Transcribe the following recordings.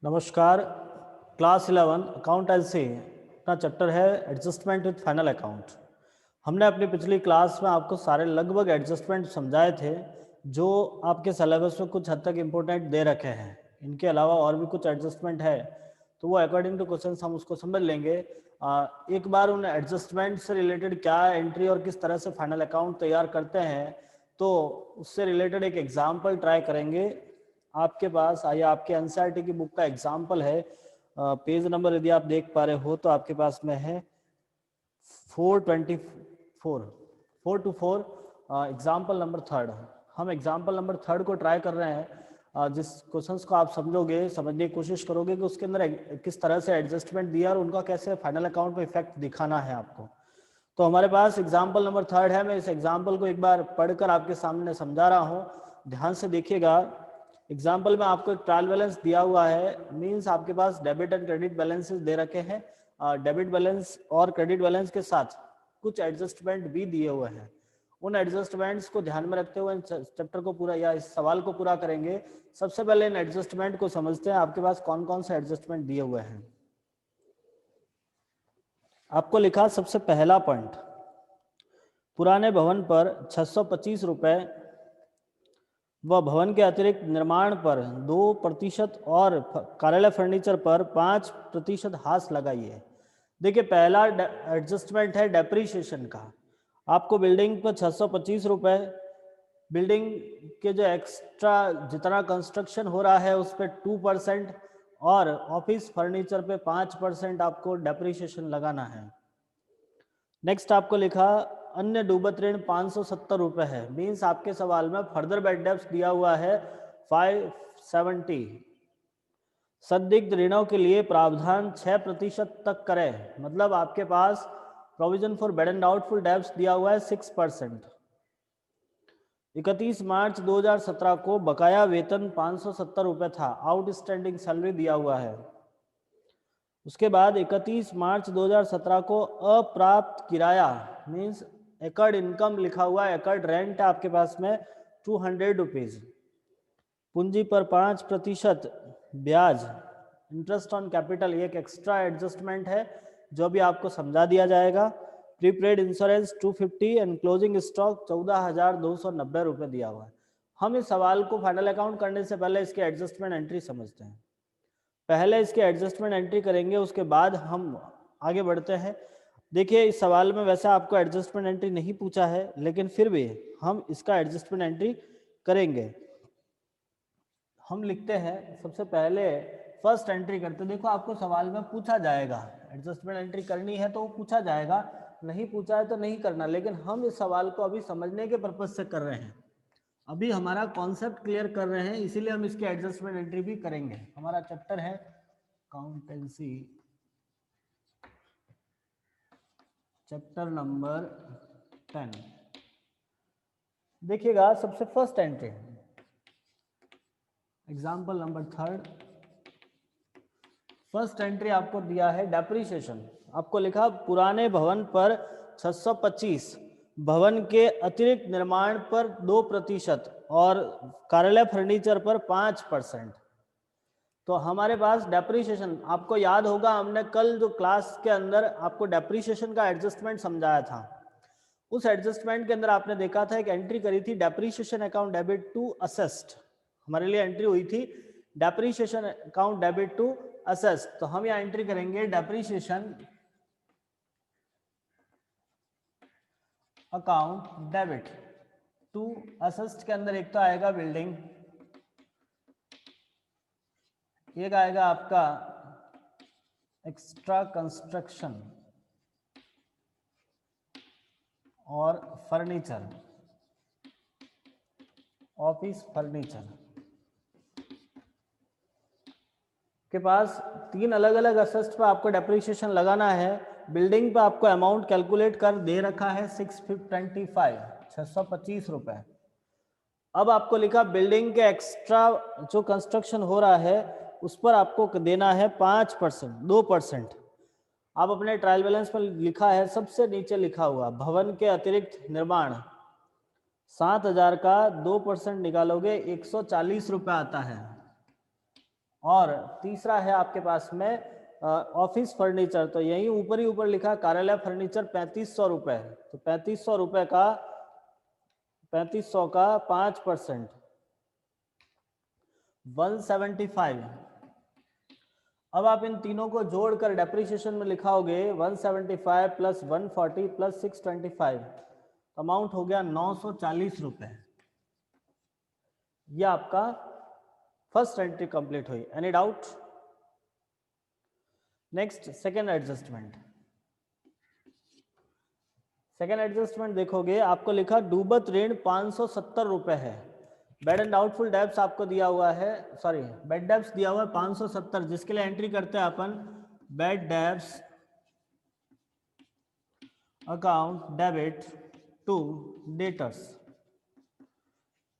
नमस्कार। Class 11 accountancy का chapter है एडजस्टमेंट विथ फाइनल अकाउंट। हमने अपनी पिछली क्लास में आपको सारे लगभग एडजस्टमेंट समझाए थे जो आपके सिलेबस में कुछ हद तक इम्पोर्टेंट दे रखे हैं। इनके अलावा और भी कुछ एडजस्टमेंट है तो वो अकॉर्डिंग टू क्वेश्चन हम उसको समझ लेंगे। एक बार उन एडजस्टमेंट से रिलेटेड क्या एंट्री और किस तरह से फाइनल अकाउंट तैयार करते हैं तो उससे रिलेटेड एक एग्जाम्पल ट्राई करेंगे। आपके पास आइए, आपके एनसीईआरटी की बुक का एग्जाम्पल है। पेज नंबर यदि आप देख पा रहे हो तो आपके पास में है 424 एग्जाम्पल नंबर थर्ड। हम एग्जाम्पल नंबर थर्ड को ट्राई कर रहे हैं। जिस क्वेश्चंस को आप समझोगे, समझने की कोशिश करोगे कि उसके अंदर किस तरह से एडजस्टमेंट दिया और उनका कैसे फाइनल अकाउंट में इफेक्ट दिखाना है आपको। तो हमारे पास एग्जाम्पल नंबर थर्ड है। मैं इस एग्जाम्पल को एक बार पढ़कर आपके सामने समझा रहा हूँ, ध्यान से देखिएगा। एग्जाम्पल में आपको एक ट्रायल बैलेंस दिया हुआ है, मींस आपके पास डेबिट एंड क्रेडिट बैलेंसेस दे रखे हैं। डेबिट बैलेंस और क्रेडिट बैलेंस के साथ कुछ एडजस्टमेंट भी दिए हुए हैं। उन एडजस्टमेंट्स को ध्यान में रखते हुए चैप्टर को पूरा या इस सवाल को पूरा करेंगे। सबसे पहले इन एडजस्टमेंट को समझते हैं, आपके पास कौन कौन से एडजस्टमेंट दिए हुए हैं। आपको लिखा सबसे पहला पॉइंट, पुराने भवन पर 625 रुपए व भवन के अतिरिक्त निर्माण पर 2% और कार्यालय फर्नीचर पर 5% हास लगाइए। देखिए, पहला एडजस्टमेंट है डेप्रीशिएशन का। आपको बिल्डिंग पर 625 रुपए, बिल्डिंग के जो एक्स्ट्रा जितना कंस्ट्रक्शन हो रहा है उस पर 2% और ऑफिस फर्नीचर पे 5% आपको डेप्रीशिएशन लगाना है। नेक्स्ट आपको लिखा अन्य डूबत ऋण 570 रुपए है, मीन्स आपके सवाल में फर्दर बैड डेब्ट्स दिया हुआ है 570। संदिग्ध ऋणों के लिए प्रावधान 6% तक करें, मतलब आपके पास provision for bad and doubtful debts दिया हुआ है 6%। 31 मार्च 2017 को बकाया वेतन 570 रुपए था, आउटस्टैंडिंग सैलरी दिया हुआ है। उसके बाद 31 मार्च 2017 को अप्राप्त किराया मीन्स एकड़ इनकम लिखा हुआ है, एकड़ रेंट है आपके पास में 200 रुपीज। पूंजी पर 5% ब्याज, इंटरेस्ट ऑन कैपिटल, एक एक्स्ट्रा एडजस्टमेंट है जो भी आपको समझा दिया जाएगा। Prepaid insurance 250 and closing stock 14,290 रुपये दिया हुआ है। हम इस सवाल को फाइनल अकाउंट करने से पहले इसके एडजस्टमेंट एंट्री समझते हैं। पहले इसके एडजस्टमेंट एंट्री करेंगे, उसके बाद हम आगे बढ़ते हैं। देखिए, इस सवाल में वैसे आपको एडजस्टमेंट एंट्री नहीं पूछा है, लेकिन फिर भी हम इसका एडजस्टमेंट एंट्री करेंगे। हम लिखते हैं सबसे पहले फर्स्ट एंट्री करते हैं। देखो, आपको सवाल में पूछा जाएगा, एडजस्टमेंट एंट्री करनी है तो वो पूछा जाएगा, नहीं पूछा है तो नहीं करना। लेकिन हम इस सवाल को अभी समझने के पर्पज से कर रहे हैं, अभी हमारा कॉन्सेप्ट क्लियर कर रहे हैं, इसीलिए हम इसके एडजस्टमेंट एंट्री भी करेंगे। हमारा चैप्टर है अकाउंटेंसी, चैप्टर नंबर 10। देखिएगा, सबसे first entry example number third, first entry आपको दिया है डेप्रीशिएशन। आपको लिखा पुराने भवन पर 625, भवन के अतिरिक्त निर्माण पर 2% और कार्यालय फर्नीचर पर 5%। तो हमारे पास डेप्रीशिएशन, आपको याद होगा हमने कल जो क्लास के अंदर आपको डेप्रीशिएशन का एडजस्टमेंट समझाया था, उस एडजस्टमेंट के अंदर आपने देखा था एक एंट्री करी थी depreciation account debit to assessed. हमारे लिए एंट्री हुई थी depreciation account debit to assessed. तो हम यहाँ एंट्री करेंगे depreciation account debit to assessed के अंदर एक तो आएगा बिल्डिंग, एक आएगा आपका एक्स्ट्रा कंस्ट्रक्शन और फर्नीचर, ऑफिस फर्नीचर। के पास तीन अलग अलग असेस्ट पे आपको डेप्रीशिएशन लगाना है। बिल्डिंग पे आपको अमाउंट कैलकुलेट कर दे रखा है 625 रुपए। अब आपको लिखा बिल्डिंग के एक्स्ट्रा जो कंस्ट्रक्शन हो रहा है उस पर आपको देना है 5%, 2%। आप अपने ट्रायल बैलेंस पर लिखा है सबसे नीचे लिखा हुआ भवन के अतिरिक्त निर्माण 7,000 का 2% निकालोगे 140 रुपये आता है। और तीसरा है आपके पास में ऑफिस फर्नीचर, तो यही ऊपर ही ऊपर लिखा कार्यालय फर्नीचर 3500 रुपए, तो 3500 रुपए का 3500 का 5% 175। अब आप इन तीनों को जोड़कर डेप्रिसिएशन में लिखाओगे 175 प्लस 140 प्लस 625, अमाउंट हो गया 940 रुपए। यह आपका फर्स्ट एंट्री कंप्लीट हुई। Any doubt? Next second adjustment. Second adjustment देखोगे, आपको लिखा डूबत ऋण 570 रुपए है। बेड एंड डाउटफुल डेब्ट्स आपको दिया हुआ है, सॉरी बेड डेब्ट्स दिया हुआ है 570, जिसके लिए एंट्री करते हैं अपन bad debts account debit to debtors,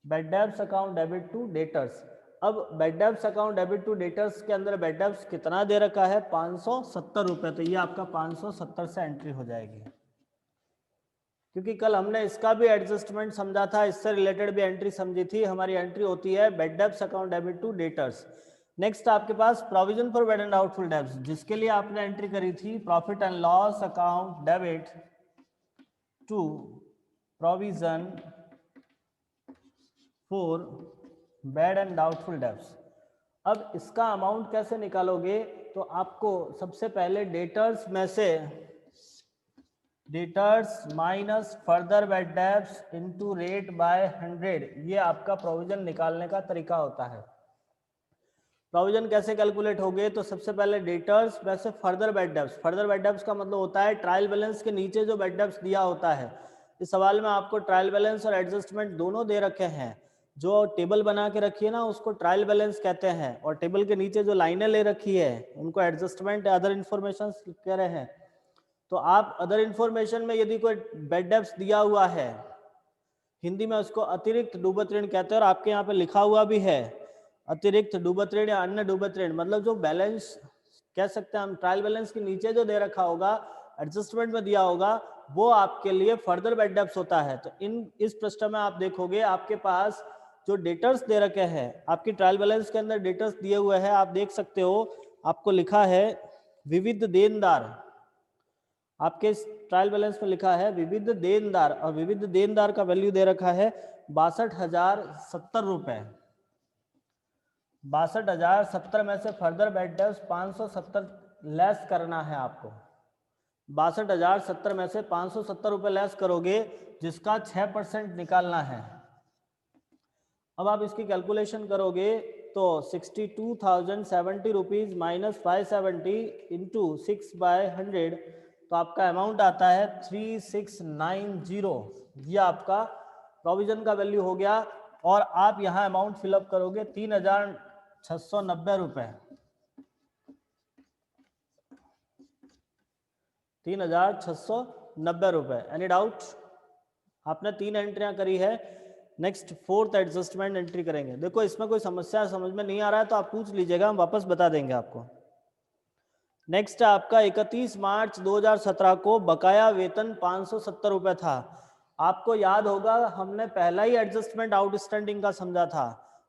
bad debts account debit to debtors. अब bad debts account debit to debtors के अंदर बेड डेब्ट्स कितना दे रखा है 570 रुपए, तो ये आपका 570 से एंट्री हो जाएगी। क्योंकि कल हमने इसका भी एडजस्टमेंट समझा था, इससे रिलेटेड भी एंट्री समझी थी। हमारी एंट्री होती है bad debts account debit to debtors. Next आपके पास provision for bad and doubtful debts, जिसके लिए आपने एंट्री करी थी profit and loss account debit to provision for bad and doubtful debts. अब इसका अमाउंट कैसे निकालोगे, तो आपको सबसे पहले डेटर्स में से debtors minus further bed debts into rate by 100, ये आपका प्रोविजन निकालने का तरीका होता है। प्रोविजन कैसे कैलकुलेट होगे, तो सबसे पहले डेटर्स में से further bed debts, further bed debts का मतलब होता है ट्रायल बैलेंस के नीचे जो बेड डेब्ट्स दिया होता है। इस सवाल में आपको ट्रायल बैलेंस और एडजस्टमेंट दोनों दे रखे हैं। जो टेबल बना के रखी है ना, उसको ट्रायल बैलेंस कहते हैं, और टेबल के नीचे जो लाइनें ले रखी है उनको एडजस्टमेंट अदर इंफॉर्मेशन कह रहे हैं। तो आप अदर इंफॉर्मेशन में यदि कोई बेड डेब्ट्स दिया हुआ है, हिंदी में उसको अतिरिक्त डूबत ऋण कहते हैं, और आपके यहाँ पे लिखा हुआ भी है अतिरिक्त डूबत ऋण या अन्य डूबत ऋण, मतलब जो बैलेंस कह सकते हैं हम ट्रायल बैलेंस के नीचे जो दे रखा होगा, एडजस्टमेंट में दिया होगा, वो आपके लिए फर्दर बेड डेब्ट्स होता है। तो इस पृष्ठ में आप देखोगे आपके पास जो डेटर्स दे रखे हैं, आपकी ट्रायल बैलेंस के अंदर डेटर्स दिए हुए हैं, आप देख सकते हो आपको लिखा है विविध देनदार, आपके ट्रायल बैलेंस में लिखा है विविध देनदार, और विविध देनदार का वैल्यू दे रखा है 62,070 रुपए। 62,070 में से फर्दर बेड डेब्ट्स 570 लेस करना है आपको। 62,070 में से 570 रुपए लेस करोगे, जिसका 6% निकालना है। अब आप इसकी कैलकुलेशन करोगे तो 62,070 रुपीज माइनस 570 इंटू 6/100, तो आपका अमाउंट आता है 3690। ये आपका प्रोविजन का वैल्यू हो गया, और आप यहाँ अमाउंट फिलअप करोगे 3,690 रुपए, 3,690 रुपए। Any doubt? आपने 3 एंट्रियां करी है। नेक्स्ट फोर्थ एडजस्टमेंट एंट्री करेंगे। देखो इसमें कोई समस्या समझ में नहीं आ रहा है तो आप पूछ लीजिएगा, हम वापस बता देंगे आपको। नेक्स्ट आपका 31 मार्च 2017 को बकाया वेतन 570 रुपए था। आपको याद होगा हमने पहला ही एडजस्टमेंट आउटस्टैंडिंग का समझा था।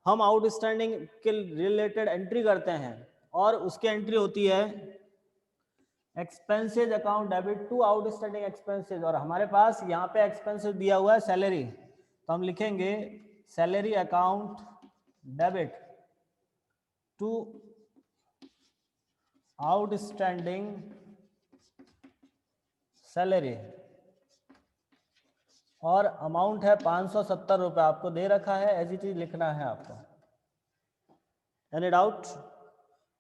हम आउटस्टैंडिंग के रिलेटेड एंट्री करते हैं, और उसकी एंट्री होती है expenses account debit to outstanding expenses, और हमारे पास यहाँ पे एक्सपेंसेज दिया हुआ है सैलरी, तो हम लिखेंगे salary account debit to outstanding salary, और अमाउंट है 570 रुपए, आपको दे रखा है, एज इट इज लिखना है आपको। Any doubt?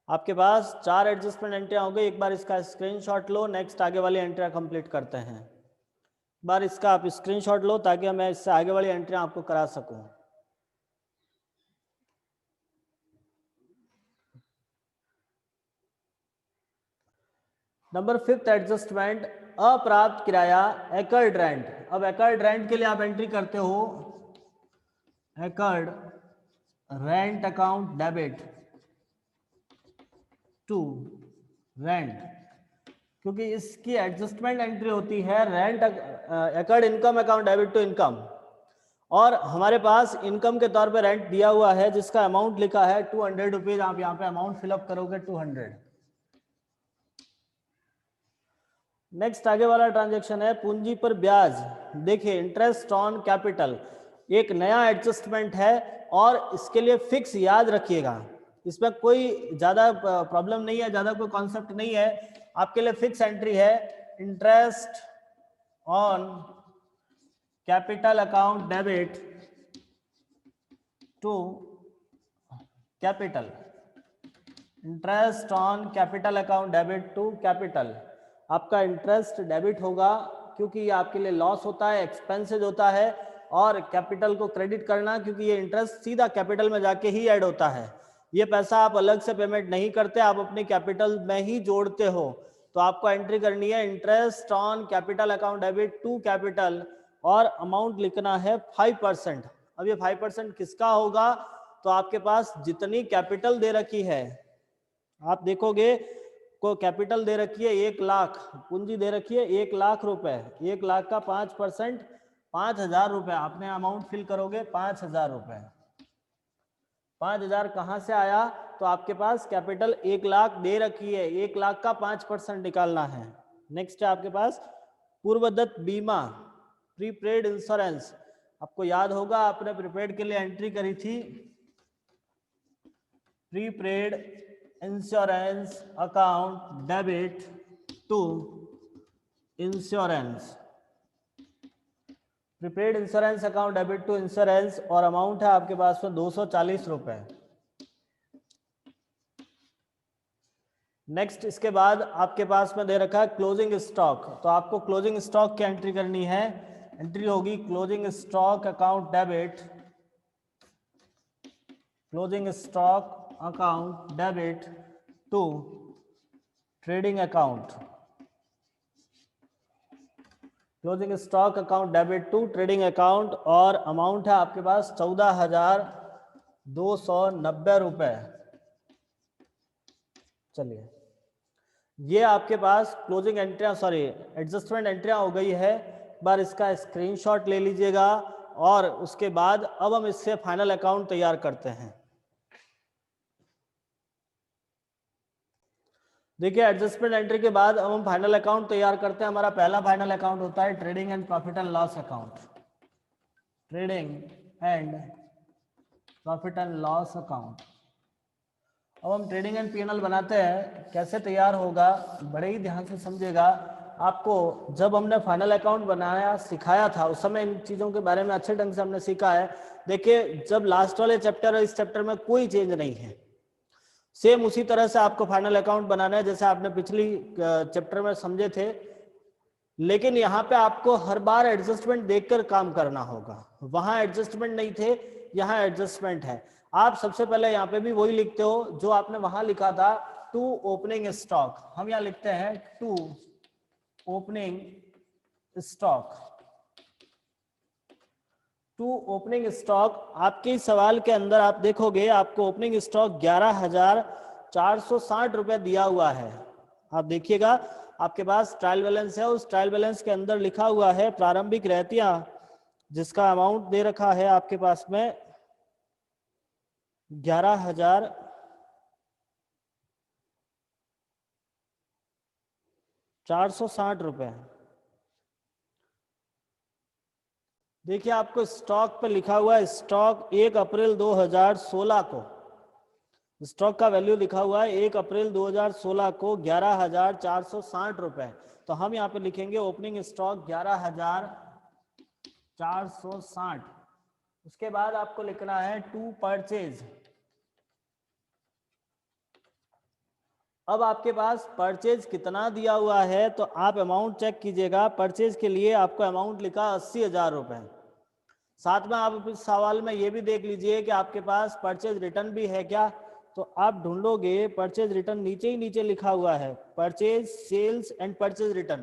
आपके पास 4 एडजस्टमेंट एंट्रियां हो गई। एक बार इसका स्क्रीनशॉट लो, नेक्स्ट आगे वाली एंट्रियां कंप्लीट करते हैं। एक बार इसका आप स्क्रीनशॉट लो ताकि मैं इससे आगे वाली एंट्रियां आपको करा सकूं। नंबर 5th एडजस्टमेंट अप्राप्त किराया एकर्ड रेंट। अब एकर्ड रेंट के लिए आप एंट्री करते हो accrued rent account debit to rent, क्योंकि इसकी एडजस्टमेंट एंट्री होती है rent accrued income account debit to income, और हमारे पास इनकम के तौर पे रेंट दिया हुआ है जिसका अमाउंट लिखा है 200 रुपीज। आप यहाँ पे अमाउंट फिलअप करोगे 200। नेक्स्ट आगे वाला ट्रांजैक्शन है पूंजी पर ब्याज। देखिए इंटरेस्ट ऑन कैपिटल एक नया एडजस्टमेंट है और इसके लिए फिक्स याद रखिएगा, इसमें कोई ज़्यादा प्रॉब्लम नहीं है, ज़्यादा कोई कॉन्सेप्ट नहीं है, आपके लिए फिक्स एंट्री है। Interest on capital account debit to capital, interest on capital account debit to capital. आपका इंटरेस्ट डेबिट होगा क्योंकि ये आपके लिए लॉस होता है, एक्सपेंसेस होता है, और कैपिटल को क्रेडिट करना क्योंकि ये इंटरेस्ट सीधा कैपिटल में जाके ही ऐड होता है। ये पैसा आप अलग से पेमेंट नहीं करते, आप अपनी कैपिटल में ही जोड़ते हो। तो आपको एंट्री करनी है interest on capital account debit to capital और अमाउंट लिखना है 5%। अब ये 5% किसका होगा? तो आपके पास जितनी कैपिटल दे रखी है, आप देखोगे को कैपिटल दे रखी है 1 लाख, पूंजी दे रखी है 1 लाख रुपए, 1 लाख का 5% 5,000 रुपए, आपने अमाउंट फिल करोगे 5,000 रुपए। 5,000 कहाँ से आया? तो आपके पास कैपिटल 1 लाख दे रखी है, 1 लाख का 5% निकालना है। नेक्स्ट है आपके पास पूर्वदत्त बीमा, प्रीपेड इंश्योरेंस। आपको याद होगा आपने प्रीपेड के लिए एंट्री करी थी, prepaid insurance account debit to insurance, prepaid insurance account debit to insurance, और अमाउंट है आपके पास में 240 रुपए। नेक्स्ट इसके बाद आपके पास में दे रखा है क्लोजिंग स्टॉक, तो आपको क्लोजिंग स्टॉक की एंट्री करनी है। एंट्री होगी closing stock account debit, closing stock account debit to trading account, closing stock account debit to trading account, और अमाउंट है आपके पास 14,290 रुपए। चलिए ये आपके पास क्लोजिंग एंट्रियां, सॉरी एडजस्टमेंट एंट्रियां हो गई है। एक बार इसका स्क्रीनशॉट ले लीजिएगा और उसके बाद अब हम इससे फाइनल अकाउंट तैयार करते हैं। देखिए एडजस्टमेंट एंट्री के बाद अब हम फाइनल अकाउंट तैयार करते हैं। हमारा पहला फाइनल अकाउंट होता है trading and profit and loss account, trading and profit and loss account. अब हम ट्रेडिंग एंड पीएनएल बनाते हैं, कैसे तैयार होगा बड़े ही ध्यान से समझिएगा। आपको जब हमने फाइनल अकाउंट बनाया सिखाया था उस समय इन चीज़ों के बारे में अच्छे ढंग से हमने सीखा है। देखिए जब लास्ट वाले चैप्टर और इस चैप्टर में कोई चेंज नहीं है, सेम उसी तरह से आपको फाइनल अकाउंट बनाना है जैसे आपने पिछली चैप्टर में समझे थे, लेकिन यहाँ पे आपको हर बार एडजस्टमेंट देखकर काम करना होगा। वहां एडजस्टमेंट नहीं थे, यहाँ एडजस्टमेंट है। आप सबसे पहले यहाँ पे भी वही लिखते हो जो आपने वहां लिखा था, टू ओपनिंग स्टॉक। हम यहाँ लिखते हैं to opening stock, to opening stock. आपके सवाल के अंदर आप देखोगे आपको ओपनिंग स्टॉक 11,460 रुपए दिया हुआ है। आप देखिएगा आपके पास ट्रायल बैलेंस है, उस ट्रायल बैलेंस के अंदर लिखा हुआ है प्रारंभिक रहतियां, जिसका अमाउंट दे रखा है आपके पास में 11,460 रुपए। देखिए आपको स्टॉक पे लिखा हुआ है स्टॉक 1 अप्रैल 2016 को, स्टॉक का वैल्यू लिखा हुआ है 1 अप्रैल 2016 को 11,460 रुपए। तो हम यहाँ पे लिखेंगे ओपनिंग स्टॉक 11,460। उसके बाद आपको लिखना है टू परचेज। अब आपके पास परचेज कितना दिया हुआ है तो आप अमाउंट चेक कीजिएगा। परचेज के लिए आपको अमाउंट लिखा 80,000 रुपए। साथ में आप इस सवाल में ये भी देख लीजिए कि आपके पास परचेज रिटर्न भी है क्या, तो आप ढूंढोगे परचेज रिटर्न नीचे ही नीचे लिखा हुआ है purchase sales and purchase return.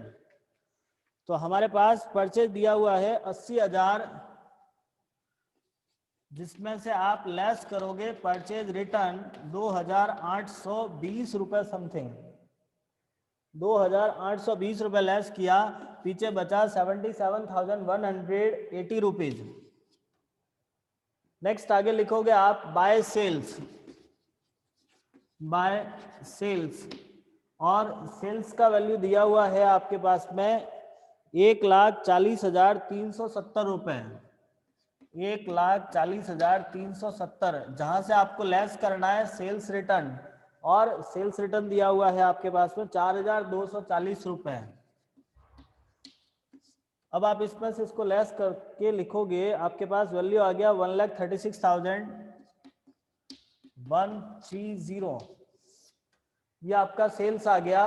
तो हमारे पास परचेज दिया हुआ है 80,000, जिसमें से आप लेस करोगे परचेज रिटर्न 2,820 रुपए समथिंग, 2,820 रुपए लेस किया, पीछे बचा 77,180 रुपीज। नेक्स्ट आगे लिखोगे आप बाय सेल्स, बाय सेल्स, और सेल्स का वैल्यू दिया हुआ है आपके पास में 1,40,370 रुपए, 1,40,370, जहां से आपको लेस करना है सेल्स रिटर्न, और सेल्स रिटर्न दिया हुआ है आपके पास में 4,240 रुपए। अब आप इसमें से इसको लेस करके लिखोगे, आपके पास वैल्यू आ गया 1,36,130, ये आपका सेल्स आ गया।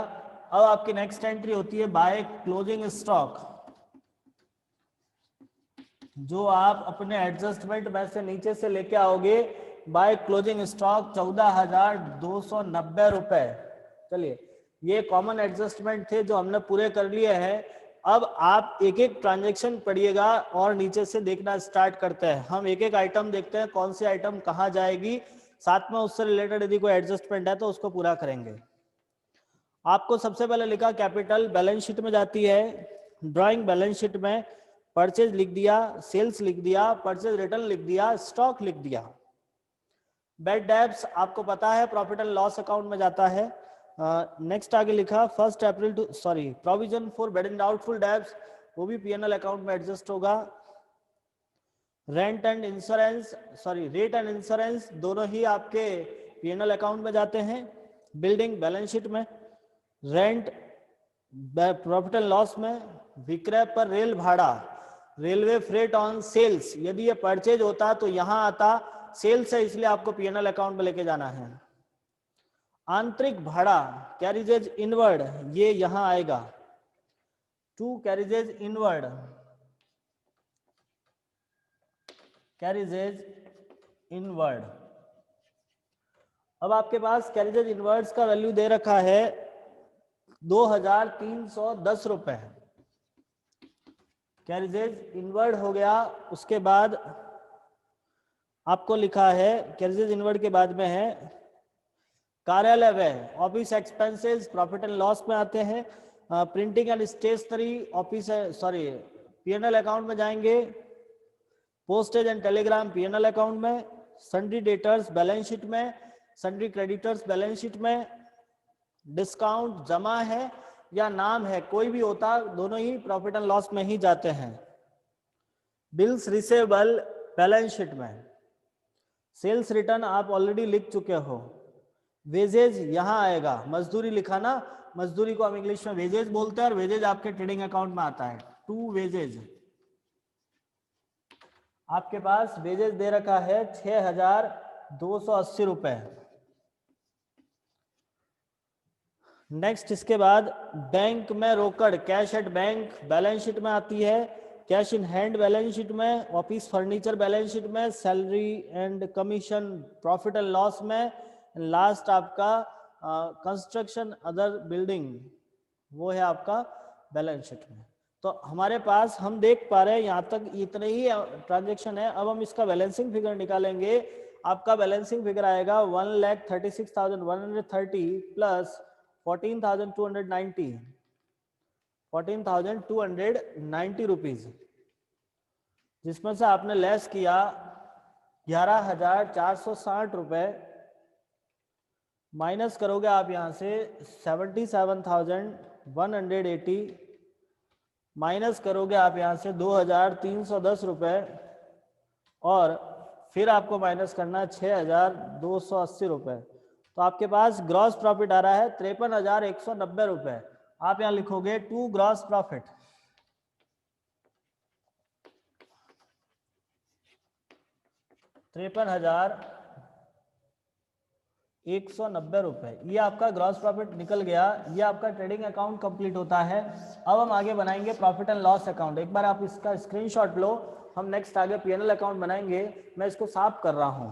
अब आपकी नेक्स्ट एंट्री होती है बाय क्लोजिंग स्टॉक, जो आप अपने एडजस्टमेंट में से नीचे से लेके आओगे। बाय क्लोजिंग स्टॉक 14,290 रुपए। चलिए, ये कॉमन एडजस्टमेंट थे जो हमने पूरे कर लिए हैं। अब आप एक एक ट्रांजेक्शन पढ़िएगा और नीचे से देखना स्टार्ट करते हैं। हम एक एक आइटम देखते हैं, कौन सी आइटम कहाँ जाएगी, साथ में उससे रिलेटेड यदि कोई एडजस्टमेंट है तो उसको पूरा करेंगे। आपको सबसे पहले लिखा कैपिटल बैलेंस शीट में जाती है। ड्राइंग बैलेंस शीट में परचेज लिख दिया, सेल्स लिख दिया, परचेज रिटर्न लिख दिया, स्टॉक लिख दिया। बैड डेब्ट्स आपको पता है प्रॉफिट एंड लॉस अकाउंट में जाता है। नेक्स्ट आगे लिखा 1 April to provision for bad and doubtful debts, वो भी पीएनएल अकाउंट में एडजस्ट होगा। Rent and insurance rate and insurance दोनों ही आपके पीएनएल अकाउंट में जाते हैं। बिल्डिंग बैलेंस शीट में, रेंट प्रॉफिट एंड लॉस में, विक्रय पर रेल भाड़ा, रेलवे फ्रेट ऑन सेल्स, यदि ये परचेज होता तो यहां आता, सेल्स है इसलिए आपको पीएनएल अकाउंट में लेके जाना है। आंतरिक भाड़ा कैरिजेज इनवर्ड, ये यहां आएगा, टू कैरिजेज इनवर्ड, कैरिजेज इनवर्ड। अब आपके पास कैरिजेज इनवर्ड्स का वैल्यू दे रखा है 2,310 रुपए, कैरिजेज इनवर्ड हो गया। उसके बाद आपको लिखा है कैरिजेज इनवर्ड के बाद में है कार्यालय व्यय, office expenses profit and loss में आते हैं। Printing and stationery office PNL account में जाएंगे। Postage and telegram PNL account में। सन्ड्री डेटर्स बैलेंस शीट में, सन्ड्री क्रेडिटर्स बैलेंस शीट में। डिस्काउंट जमा है या नाम है, कोई भी होता, दोनों ही प्रॉफिट एंड लॉस में ही जाते हैं। बिल्स रिसेवेबल बैलेंस शीट में। सेल्स रिटर्न आप ऑलरेडी लिख चुके हो। वेजेज यहां आएगा, मजदूरी लिखा ना, मजदूरी को हम इंग्लिश में वेजेज बोलते हैं और वेजेज आपके ट्रेडिंग अकाउंट में आता है। टू वेजेज, आपके पास वेजेज दे रखा है 6,280 रुपए। नेक्स्ट इसके बाद बैंक में रोकड़, cash at bank balance sheet में आती है। Cash in hand balance sheet में, ऑफिस फर्नीचर बैलेंस शीट में, salary and commission profit and loss में, लास्ट आपका कंस्ट्रक्शन अदर बिल्डिंग, वो है आपका बैलेंस शीट में। तो हमारे पास हम देख पा रहे हैं यहाँ तक इतने ही ट्रांजेक्शन है। अब हम इसका बैलेंसिंग फिगर निकालेंगे। आपका बैलेंसिंग फिगर आएगा 1,36,130 प्लस 14,290, 14,290 रुपीज, जिसमें से आपने लेस किया 11,460 रुपए, माइनस करोगे आप यहां से 77,180, माइनस करोगे आप यहां से 2,310 रुपए, और फिर आपको माइनस करना है 6,280 रुपए। तो आपके पास ग्रॉस प्रॉफिट आ रहा है 53,190 रुपए। आप यहां लिखोगे टू ग्रॉस प्रॉफिट, 53,190 रुपए, ये आपका ग्रॉस प्रॉफिट निकल गया। ये आपका ट्रेडिंग अकाउंट कंप्लीट होता है। अब हम आगे बनाएंगे प्रॉफिट एंड लॉस अकाउंट। एक बार आप इसका स्क्रीनशॉट लो, हम नेक्स्ट आगे पीएनएल अकाउंट बनाएंगे। मैं इसको साफ कर रहा हूं,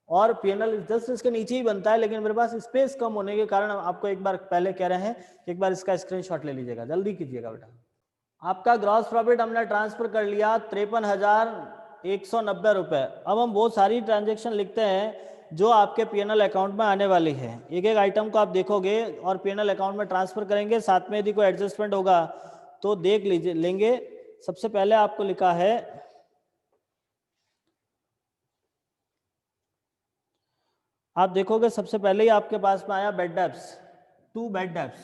और पीएनएल जस्ट इसके नीचे ही बनता है, लेकिन मेरे पास स्पेस कम होने के कारण आपको एक बार पहले कह रहे हैं, एक बार इसका स्क्रीनशॉट ले लीजिएगा, जल्दी कीजिएगा बेटा। आपका ग्रॉस प्रॉफिट हमने ट्रांसफर कर लिया 53,190 रुपए। अब हम वो सारी ट्रांजेक्शन लिखते हैं जो आपके पीएनएल अकाउंट में आने वाली है। एक एक आइटम को आप देखोगे और पीएनएल अकाउंट में ट्रांसफर करेंगे, साथ में यदि कोई एडजस्टमेंट होगा तो देख लेंगे। सबसे पहले आपको लिखा है आप देखोगे सबसे पहले ही आपके पास में आया बेड डेब्ट्स, 2 बेड डेब्ट्स।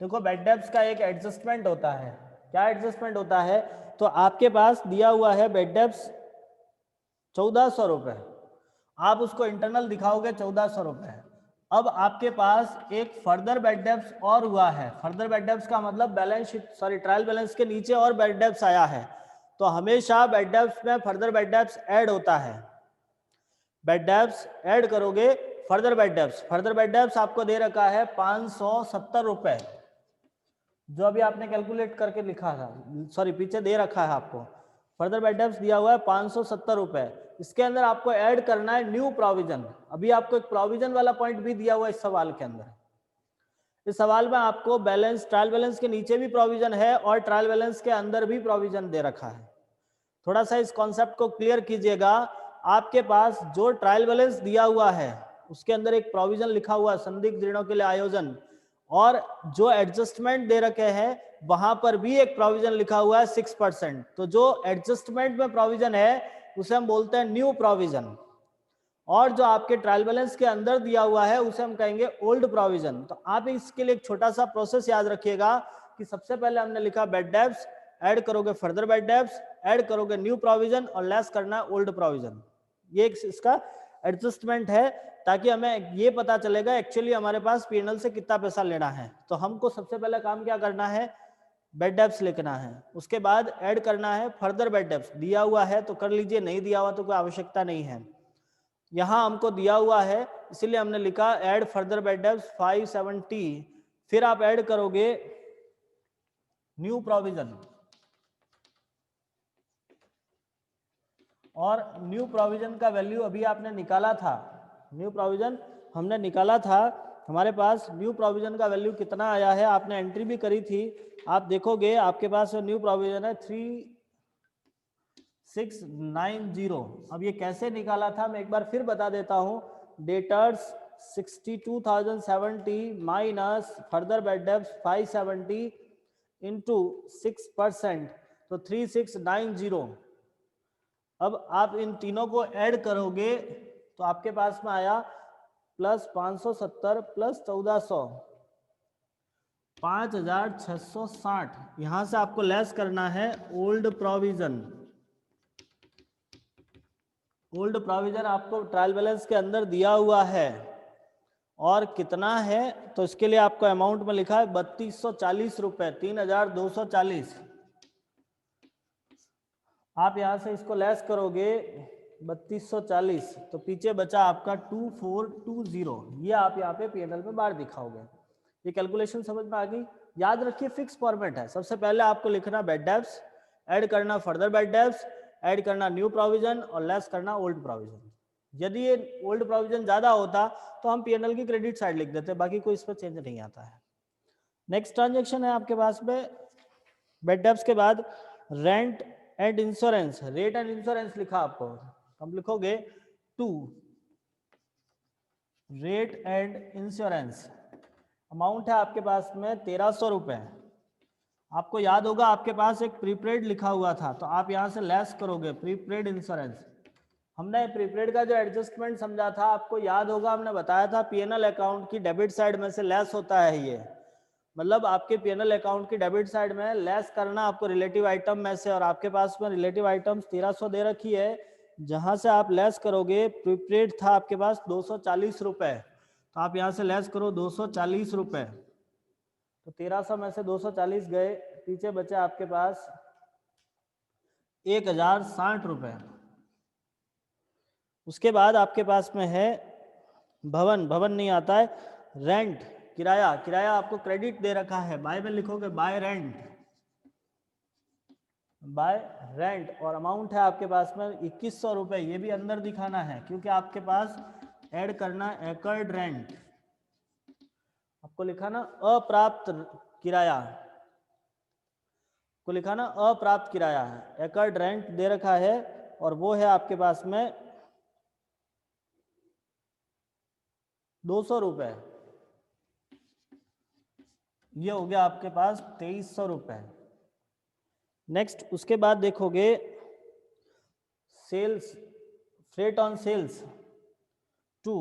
देखो बेड डेब्ट्स का एक एडजस्टमेंट होता है। क्या एडजस्टमेंट होता है? तो आपके पास दिया हुआ है बेड डेब्ट्स 1400 रुपए, आप उसको इंटरनल दिखाओगे 1400 रुपए। अब आपके पास एक फर्दर बेड डेब्ट्स और हुआ है। फर्दर बेड डेब्ट्स का मतलब balance sheet sorry trial balance के नीचे और बेड डेब्ट्स आया है, तो हमेशा बेड डेब्ट्स में फर्दर बेड डेब्ट्स ऐड होता है। बेड डेब्ट्स ऐड करोगे, फर्दर बेड डेब्ट्स आपको दे रखा है 570 रुपए, जो अभी आपने कैलकुलेट करके लिखा था, सॉरी पीछे दे रखा है आपको। फर्दर बेड डेब्ट्स दिया हुआ है 570 रुपए। इसके अंदर आपको ऐड करना है न्यू प्रोविजन। अभी आपको एक प्रोविजन वाला पॉइंट भी दिया हुआ है इस सवाल के अंदर। इस सवाल में आपको बैलेंस, ट्रायल बैलेंस के नीचे भी प्रोविजन है और ट्रायल बैलेंस के अंदर भी प्रोविजन दे रखा है। थोड़ा सा इस कॉन्सेप्ट को क्लियर कीजिएगा। आपके पास जो ट्रायल बैलेंस दिया हुआ है उसके अंदर एक प्रोविजन लिखा हुआ है संदिग्ध ऋणों के लिए आयोजन, और जो एडजस्टमेंट दे रखे हैं वहां पर भी एक प्रोविजन लिखा हुआ है 6%। तो जो एडजस्टमेंट में प्रोविजन है उसे हम बोलते हैं न्यू प्रोविजन, और जो आपके ट्रायल बैलेंस के अंदर दिया हुआ है उसे हम कहेंगे ओल्ड प्रोविजन। तो आप इसके लिए एक छोटा सा प्रोसेस याद रखिएगा कि सबसे पहले हमने लिखा बेड डेब्ट्स, ऐड करोगे फर्दर बेड डेब्ट्स, ऐड करोगे न्यू प्रोविजन और लेस करना ओल्ड प्रोविजन। ये इसका एडजस्टमेंट है, ताकि हमें ये पता चलेगा एक्चुअली हमारे पास पीएनएल से कितना पैसा लेना है। तो हमको सबसे पहले काम क्या करना है, बेड डेब्ट्स लिखना है, उसके बाद ऐड करना है फर्दर बेड डेब्ट्स। दिया हुआ है तो कर लीजिए, नहीं दिया हुआ तो कोई आवश्यकता नहीं है। यहां हमको दिया हुआ है इसीलिए हमने लिखा ऐड फर्दर बेड डेब्ट्स 570। फिर आप ऐड करोगे न्यू प्रोविजन, और न्यू प्रोविजन का वैल्यू अभी आपने निकाला था, न्यू प्रोविजन हमने निकाला था, हमारे पास न्यू प्रोविजन का वैल्यू कितना आया है, आपने एंट्री भी करी थी। आप देखोगे आपके पास न्यू प्रोविजन है 3690। अब ये कैसे निकाला था मैं एक बार फिर बता देता हूँ। Debtors 62,070 minus further bed debts 570 into 6%, तो 3690। अब आप इन तीनों को ऐड करोगे तो आपके पास में आया प्लस 570 प्लस 1400, 5660। यहां से आपको लेस करना है ओल्ड प्रोविजन। ओल्ड प्रोविजन आपको ट्रायल बैलेंस के अंदर दिया हुआ है, और कितना है तो इसके लिए आपको अमाउंट में लिखा है 3240 रुपए, 3240। आप यहां से इसको लेस करोगे 3240, तो पीछे बचा आपका 2420। ये आप यहाँ पे पीएनएल में बाहर दिखाओगे। ये कैलकुलेशन समझ में आ गई? याद रखिए फिक्स फॉर्मेट है। सबसे पहले आपको लिखना बेड डेब्ट्स, ऐड करना फर्दर बेड डेब्ट्स, ऐड करना न्यू प्रोविजन और लेस करना ओल्ड प्रोविजन। यदि ये ओल्ड प्रोविजन ज्यादा होता तो हम पीएनएल की क्रेडिट साइड लिख देते, बाकी कोई इस पर चेंज नहीं आता है। नेक्स्ट ट्रांजेक्शन है आपके पास में बेड डेब्ट्स के बाद rent and insurance. Rate and insurance लिखा आपको, हम लिखोगे to rate and insurance. Amount है आपके पास में 1300 रुपए। आपको याद होगा आपके पास एक प्रीपेड लिखा हुआ था, तो आप यहां से लेस करोगे प्रीपेड इंश्योरेंस। हमने प्रीपेड का जो एडजस्टमेंट समझा था आपको याद होगा, हमने बताया था पीएनएल अकाउंट की डेबिट साइड में से लेस होता है ये, मतलब आपके पीएनएल अकाउंट की डेबिट साइड में लेस करना आपको रिलेटिव आइटम में से, और आपके पास में रिलेटिव आइटम्स 1300 दे रखी है, जहां से आप लेस करोगे प्रीपेड था आपके पास 240 रुपए, तो आप यहां से लेस करो 240 रुपए, तो 1300 में से 240 गए, पीछे बचे आपके पास 1060 रुपए। उसके बाद आपके पास में है भवन, भवन नहीं आता है, रेंट किराया, किराया आपको क्रेडिट दे रखा है, बाय में लिखोगे बाय रेंट, बाय रेंट, और अमाउंट है आपके पास में 2100 रुपए। ये भी अंदर दिखाना है क्योंकि आपके पास ऐड करना एकर्ड रेंट, आपको लिखा ना अप्राप्त किराया, को लिखा ना अप्राप्त किराया है, एकर्ड रेंट दे रखा है, और वो है आपके पास में 200 रुपए। ये हो गया आपके पास 2300 रुपए। नेक्स्ट उसके बाद देखोगे sales freight on sales 2,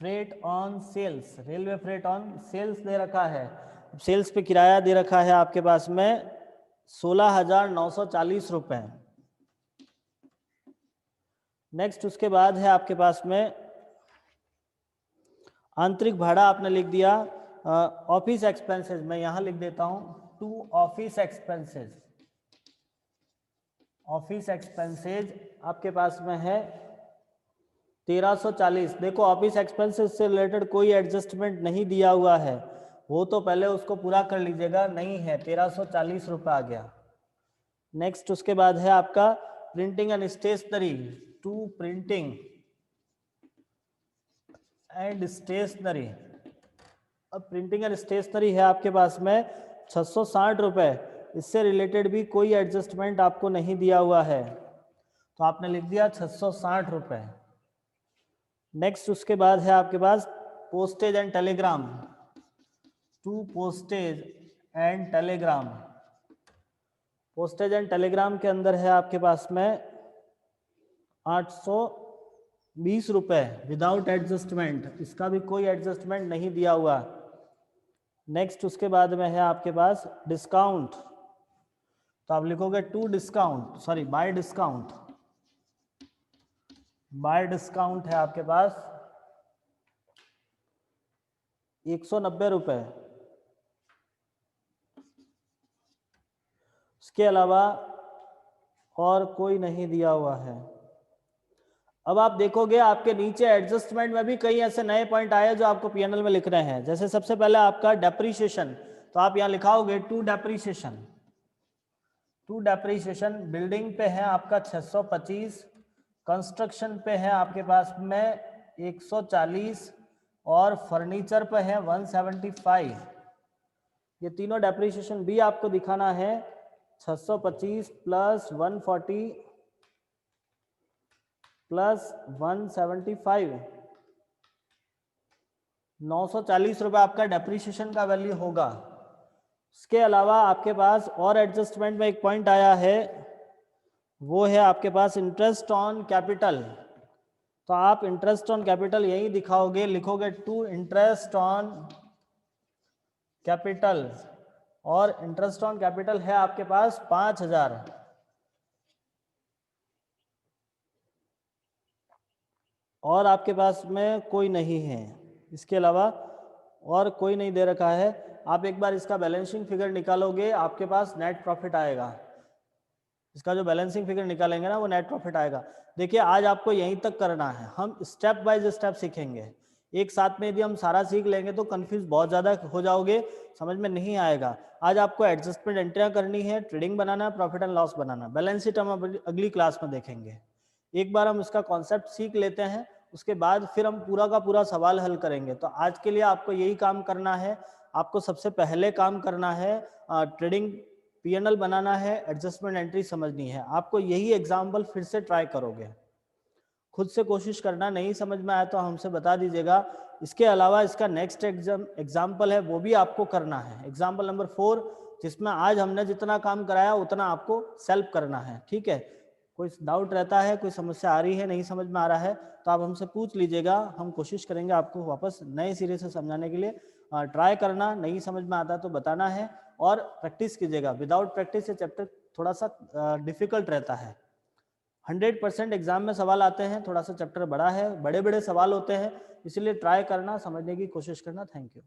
freight on sales, railway freight on sales दे रखा है, सेल्स पे किराया दे रखा है आपके पास में 16,940 रुपए। नेक्स्ट उसके बाद है आपके पास में आंतरिक भाड़ा आपने लिख दिया, ऑफिस एक्सपेंसेस मैं यहां लिख देता हूं, to office expenses, office expenses आपके पास में है 1340। देखो ऑफिस एक्सपेंसेस से रिलेटेड कोई एडजस्टमेंट नहीं दिया हुआ है, वो तो पहले उसको पूरा कर लीजिएगा, नहीं है 1340 रुपये आ गया। नेक्स्ट उसके बाद है आपका printing and stationery, to printing and stationery. अब प्रिंटिंग एंड स्टेशनरी है आपके पास में 660 रुपये, इससे रिलेटेड भी कोई एडजस्टमेंट आपको नहीं दिया हुआ है, तो आपने लिख दिया 660 रुपये। नेक्स्ट उसके बाद है आपके पास postage and telegram, to postage and telegram. Postage and telegram के अंदर है आपके पास में 820 रुपये विदाउट एडजस्टमेंट, इसका भी कोई एडजस्टमेंट नहीं दिया हुआ। नेक्स्ट उसके बाद में है आपके पास डिस्काउंट, तो आप लिखोगे to discount, sorry by discount, by discount है आपके पास 190 रुपये। इसके अलावा और कोई नहीं दिया हुआ है। अब आप देखोगे आपके नीचे एडजस्टमेंट में भी कई ऐसे नए पॉइंट आए जो आपको पीएनएल में लिख रहे हैं। जैसे सबसे पहले आपका डेप्रीशिएशन, तो आप यहां लिखाओगे to depreciation, to depreciation building पे है आपका 625, कंस्ट्रक्शन पे है आपके पास में 140 और फर्नीचर पे है 175। ये तीनों डेप्रीशिएशन भी आपको दिखाना है, 625 प्लस 140 प्लस 175, 940 रुपये आपका डेप्रीशिएशन का वैल्यू होगा। इसके अलावा आपके पास और एडजस्टमेंट में एक पॉइंट आया है, वो है आपके पास इंटरेस्ट ऑन कैपिटल, तो आप इंटरेस्ट ऑन कैपिटल यही दिखाओगे, लिखोगे टू इंटरेस्ट ऑन कैपिटल, और इंटरेस्ट ऑन कैपिटल है आपके पास 5000, और आपके पास में कोई नहीं है, इसके अलावा और कोई नहीं दे रखा है। आप एक बार इसका बैलेंसिंग फिगर निकालोगे, आपके पास नेट प्रॉफिट आएगा, इसका जो बैलेंसिंग फिगर निकालेंगे ना वो नेट प्रॉफिट आएगा। देखिए आज आपको यहीं तक करना है, हम स्टेप बाय स्टेप सीखेंगे, एक साथ में यदि हम सारा सीख लेंगे तो कंफ्यूज बहुत ज़्यादा हो जाओगे, समझ में नहीं आएगा। आज आपको एडजस्टमेंट एंट्रियाँ करनी है, ट्रेडिंग बनाना है, profit and loss banana, balance sheet हम अगली क्लास में देखेंगे। एक बार हम इसका कॉन्सेप्ट सीख लेते हैं, उसके बाद फिर हम पूरा का पूरा सवाल हल करेंगे। तो आज के लिए आपको यही काम करना है, आपको सबसे पहले काम करना है ट्रेडिंग पीएनएल बनाना है, एडजस्टमेंट एंट्री समझनी है। आपको यही एग्जाम्पल फिर से ट्राई करोगे, खुद से कोशिश करना, नहीं समझ में आया तो हमसे बता दीजिएगा। इसके अलावा इसका नेक्स्ट एग्जाम्पल है वो भी आपको करना है, एग्जाम्पल नंबर 4, जिसमें आज हमने जितना काम कराया उतना आपको सेल्फ करना है, ठीक है। कोई डाउट रहता है, कोई समस्या आ रही है, नहीं समझ में आ रहा है तो आप हमसे पूछ लीजिएगा, हम कोशिश करेंगे आपको वापस नए सिरे से समझाने के लिए। ट्राई करना, नहीं समझ में आता तो बताना है, और प्रैक्टिस कीजिएगा। विदाउट प्रैक्टिस ये चैप्टर थोड़ा सा डिफिकल्ट रहता है। 100% एग्जाम में सवाल आते हैं, थोड़ा सा चैप्टर बड़ा है, बड़े बड़े सवाल होते हैं, इसलिए ट्राई करना, समझने की कोशिश करना। Thank you.